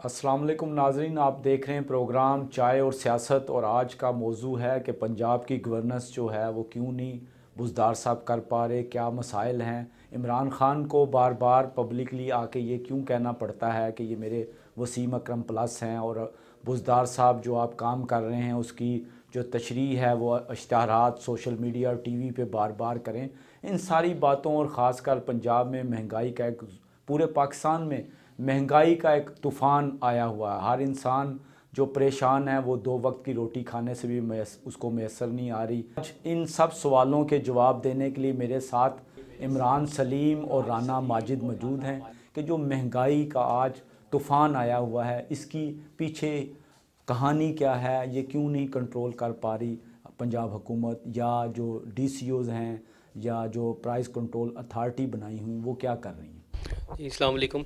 अस्सलाम वालेकुम नाजरीन, आप देख रहे हैं प्रोग्राम चाय और सियासत। और आज का मौजू है कि पंजाब की गवर्नेंस जो है वो क्यों नहीं बुज़दार साहब कर पा रहे, क्या मसाइल हैं। इमरान ख़ान को बार बार पब्लिकली आके ये क्यों कहना पड़ता है कि ये मेरे वसीम अकरम प्लस हैं, और बुज़दार साहब जो आप काम कर रहे हैं उसकी जो तशरीह है वो इश्तहारात सोशल मीडिया और टीवी पे बार बार करें। इन सारी बातों और ख़ासकर पंजाब में महंगाई का एक, पूरे पाकिस्तान में महंगाई का एक तूफ़ान आया हुआ है। हर इंसान जो परेशान है वो दो वक्त की रोटी खाने से भी उसको मैसर नहीं आ रही। आज इन सब सवालों के जवाब देने के लिए मेरे साथ इमरान सलीम और राना माजिद मौजूद हैं कि जो महंगाई का आज तूफ़ान आया हुआ है इसकी पीछे कहानी क्या है, ये क्यों नहीं कंट्रोल कर पा रही पंजाब हुकूमत, या जो डीसीओज़ हैं या जो प्राइस कंट्रोल अथॉरिटी बनाई हुई वो क्या कर रही हैं। जी अस्सलाम वालेकुम।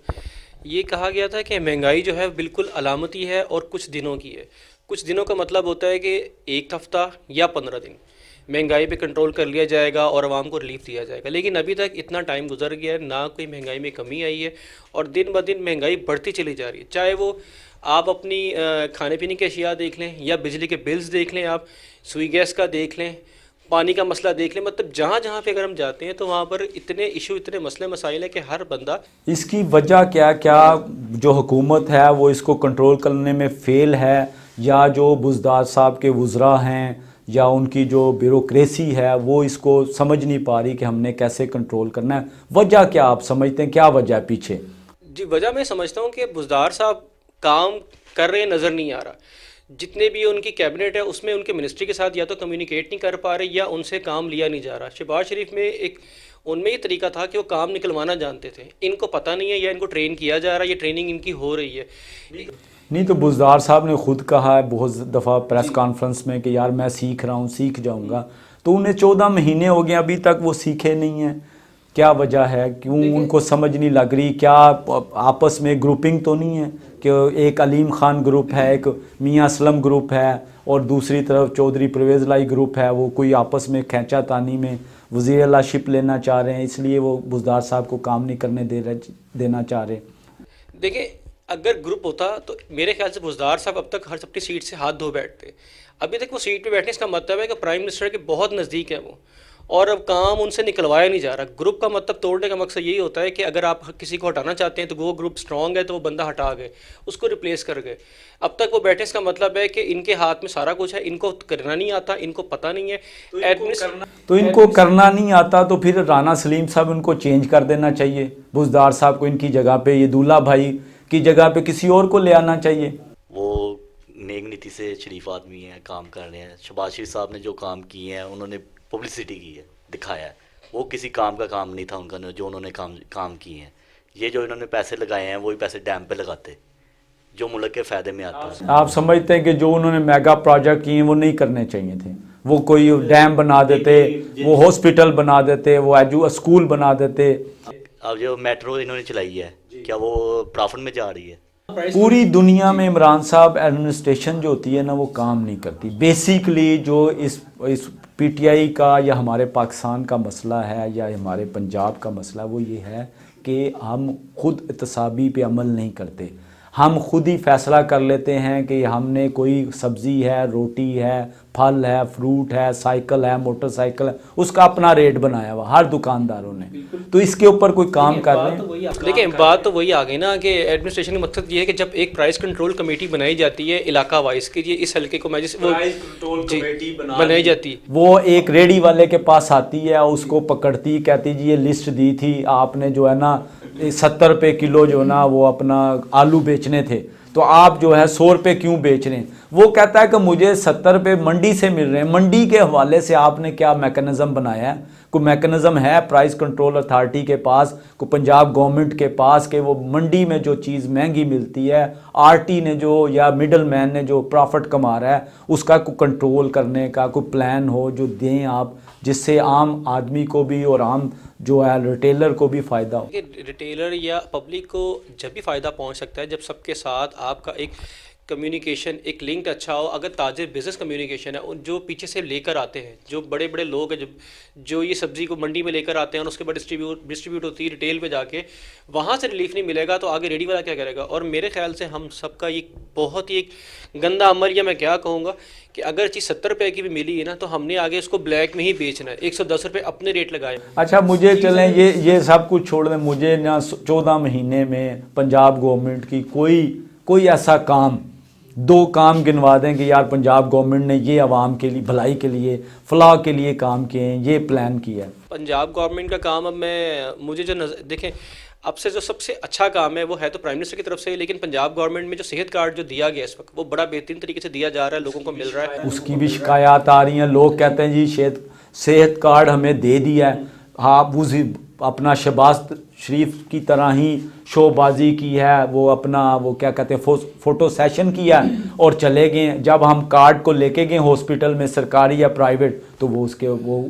ये कहा गया था कि महंगाई जो है बिल्कुल अलामती है और कुछ दिनों की है। कुछ दिनों का मतलब होता है कि एक हफ़्ता या 15 दिन महंगाई पे कंट्रोल कर लिया जाएगा और आवाम को रिलीफ दिया जाएगा। लेकिन अभी तक इतना टाइम गुजर गया है, ना कोई महंगाई में कमी आई है और दिन ब दिन महंगाई बढ़ती चली जा रही है। चाहे वो आप अपनी खाने पीने की अशिया देख लें या बिजली के बिल्स देख लें, आप सुई गैस का देख लें, पानी का मसला देख लें, मतलब जहाँ जहाँ पे अगर हम जाते हैं तो वहाँ पर इतने इशू, इतने मसले मसाइल है कि हर बंदा। इसकी वजह क्या क्या जो हुकूमत है वो इसको कंट्रोल करने में फ़ेल है, या जो बुज़दार साहब के वज़रा हैं या उनकी जो ब्यूरोक्रेसी है वो इसको समझ नहीं पा रही कि हमने कैसे कंट्रोल करना है। वजह क्या आप समझते हैं, क्या वजह है पीछे। जी, वजह मैं समझता हूँ कि बुज़दार साहब काम कर रहे नज़र नहीं आ रहा। जितने भी उनकी कैबिनेट है उसमें उनके मिनिस्ट्री के साथ या तो कम्युनिकेट नहीं कर पा रहे या उनसे काम लिया नहीं जा रहा। शहबाज शरीफ में एक उनमें ये तरीका था कि वो काम निकलवाना जानते थे। इनको पता नहीं है या इनको ट्रेन किया जा रहा है, ये ट्रेनिंग इनकी हो रही है। नहीं तो बुज़दार साहब ने खुद कहा है बहुत दफ़ा प्रेस कॉन्फ्रेंस में कि यार मैं सीख रहा हूँ, सीख जाऊँगा। तो उन्हें 14 महीने हो गए अभी तक वो सीखे नहीं हैं। क्या वजह है, क्यों उनको समझ नहीं लग रही। क्या आपस में ग्रुपिंग तो नहीं है कि एक अलीम खान ग्रुप है, एक मियाँ असलम ग्रुप है और दूसरी तरफ चौधरी परवेज़ लाई ग्रुप है, वो कोई आपस में खींचा तानी में वज़ीर आला शिप लेना चाह रहे हैं, इसलिए वो बुज़दार साहब को काम नहीं करने देना चाह रहे। देखिए, अगर ग्रुप होता तो मेरे ख्याल से बुज़दार साहब अब तक हर अपनी सीट से हाथ धो बैठते। अभी तक वो सीट पे बैठने, इसका मतलब है कि प्राइम मिनिस्टर के बहुत नज़दीक है वो, और अब काम उनसे निकलवाया नहीं जा रहा। ग्रुप का मतलब तोड़ने का मकसद यही होता है कि अगर आप किसी को हटाना चाहते हैं तो वो ग्रुप स्ट्रांग है तो वो बंदा हटा गए, उसको रिप्लेस कर गए। अब तक वो बैठे, इसका मतलब है कि इनके हाथ में सारा कुछ है, इनको करना नहीं आता, इनको पता नहीं है। तो इनको करना नहीं आता तो फिर राना सलीम साहब उनको चेंज कर देना चाहिए। बुज़दार साहब को इनकी जगह पे, ये दूल्हा भाई की जगह पे किसी और को ले आना चाहिए। वो नेक नीति से शरीफ आदमी हैं, काम कर रहे हैं। शहबाज शरीफ साहब ने जो काम किए हैं उन्होंने पब्लिसिटी की है, दिखाया है। वो किसी काम का काम नहीं था उनका, जो उन्होंने काम किए हैं। ये जो इन्होंने पैसे लगाए हैं वही पैसे डैम पे लगाते जो मुल्क के फ़ायदे में आता है। आप समझते हैं कि जो उन्होंने मेगा प्रोजेक्ट किए वो नहीं करने चाहिए थे। वो कोई डैम बना देते, वो हॉस्पिटल बना देते, वो स्कूल बना देते। अब जो मेट्रो इन्होंने चलाई है, क्या वो प्रॉफिट में जा रही है? पूरी दुनिया में इमरान साहब एडमिनिस्ट्रेशन जो होती है ना वो काम नहीं करती। बेसिकली जो इस पीटीआई का या हमारे पाकिस्तान का मसला है या हमारे पंजाब का मसला, वो ये है कि हम खुद इत्तेसाबी पे अमल नहीं करते। हम खुद ही फैसला कर लेते हैं कि हमने कोई सब्ज़ी है, रोटी है, फल है, फ्रूट है, साइकिल है, मोटरसाइकिल है, उसका अपना रेट बनाया हुआ हर दुकानदारों ने। तो इसके ऊपर कोई काम कर रहे हैं। देखिए, बात तो वही आ गई ना कि एडमिनिस्ट्रेशन का मकसद ये है कि जब एक प्राइस कंट्रोल कमेटी बनाई जाती है इलाका वाइज की, ये इस हल्के को मैं जिस वो बनाई जाती है, वो एक रेडी वाले के पास आती है, उसको पकड़ती, कहती जी ये लिस्ट दी थी आपने जो है ना 70 रुपये किलो जो ना वो अपना आलू बेचने थे, तो आप जो है 100 रुपये क्यों बेच रहे हैं। वो कहता है कि मुझे 70 रुपये मंडी से मिल रहे हैं। मंडी के हवाले से आपने क्या मैकेनिज़्म बनाया है? कोई मैकेनिज़्म है प्राइस कंट्रोल अथॉरिटी के पास, को पंजाब गवर्नमेंट के पास, कि वो मंडी में जो चीज़ महंगी मिलती है, आरटी ने जो या मिडल मैन ने जो प्रॉफिट कमा रहा है उसका कोई कंट्रोल करने का कोई प्लान हो जो दें आप, जिससे आम आदमी को भी और आम जो है रिटेलर को भी फ़ायदा हो। रिटेलर या पब्लिक को जब भी फ़ायदा पहुंच सकता है जब सबके साथ आपका एक कम्युनिकेशन एक लिंक अच्छा हो, अगर ताजिर बिज़नेस कम्युनिकेशन है, उन जो पीछे से लेकर आते हैं, जो बड़े बड़े लोग हैं, जो ये सब्ज़ी को मंडी में लेकर आते हैं और उसके बाद डिस्ट्रीब्यूट होती है रिटेल पे जाके, वहाँ से रिलीफ नहीं मिलेगा तो आगे रेडी वाला क्या करेगा। और मेरे ख्याल से हम सबका ये बहुत ही एक गंदा अमल, या मैं क्या कहूँगा कि अगर चीज़ 70 रुपये की भी मिली है ना, तो हमने आगे उसको ब्लैक में ही बेचना है, 110 रुपये अपने रेट लगाए। अच्छा मुझे चलें, ये सब कुछ छोड़ दें, मुझे ना 14 महीने में पंजाब गवर्नमेंट की कोई ऐसा काम, 2 काम गिनवा दें कि यार पंजाब गवर्नमेंट ने ये आवाम के लिए, भलाई के लिए, फलाह के लिए काम किए हैं, ये प्लान किया है। पंजाब गवर्नमेंट का काम, अब मुझे जो देखें, अब से जो सबसे अच्छा काम है वो है तो प्राइम मिनिस्टर की तरफ से, लेकिन पंजाब गवर्नमेंट में जो सेहत कार्ड जो दिया गया इस वक्त, वो बड़ा बेहतरीन तरीके से दिया जा रहा है, लोगों को मिल रहा है। उसकी भी शिकायत आ रही हैं, लोग कहते हैं जी सेहत कार्ड हमें दे दिया है, हाँ उसी अपना शहबाज शरीफ की तरह ही शोबाजी की है, वो अपना वो क्या कहते हैं फ़ोटो सेशन किया और चले गए। जब हम कार्ड को लेके गए हॉस्पिटल में, सरकारी या प्राइवेट, तो वो उसके वो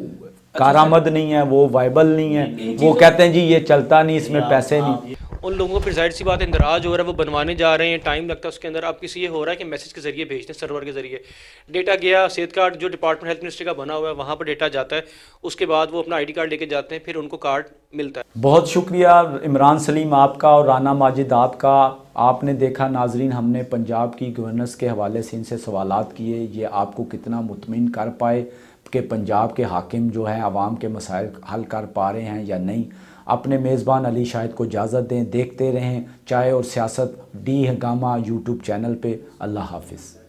कारामद नहीं है, वो वाइबल नहीं है, वो कहते हैं जी ये चलता नहीं, इसमें पैसे नहीं। उन लोगों को फिर जाहिर सी बात है इंदराज हो रहा है, वो बनवाने जा रहे हैं, टाइम लगता है उसके अंदर। अब किसी ये हो रहा है कि मैसेज के जरिए भेजते हैं, सर्वर के जरिए डेटा गया, सेहत कार्ड जो डिपार्टमेंट हेल्थ मिनिस्ट्री का बना हुआ है वहाँ पर डेटा जाता है, उसके बाद वो अपना ID कार्ड लेके जाते हैं, फिर उनको कार्ड मिलता है। बहुत शुक्रिया इमरान सलीम आपका और राना माजिद आपका। आपने देखा नाजरीन, हमने पंजाब की गवर्नेंस के हवाले से इनसे सवालात किए, ये आपको कितना मुतमिन कर पाए कि पंजाब के हाकिम जो है आवाम के मसाइल हल कर पा रहे हैं या नहीं। अपने मेज़बान अली शाहिद को इजाज़त दें, देखते रहें चाय और सियासत डी हंगामा यूट्यूब चैनल पे। अल्लाह हाफिज़।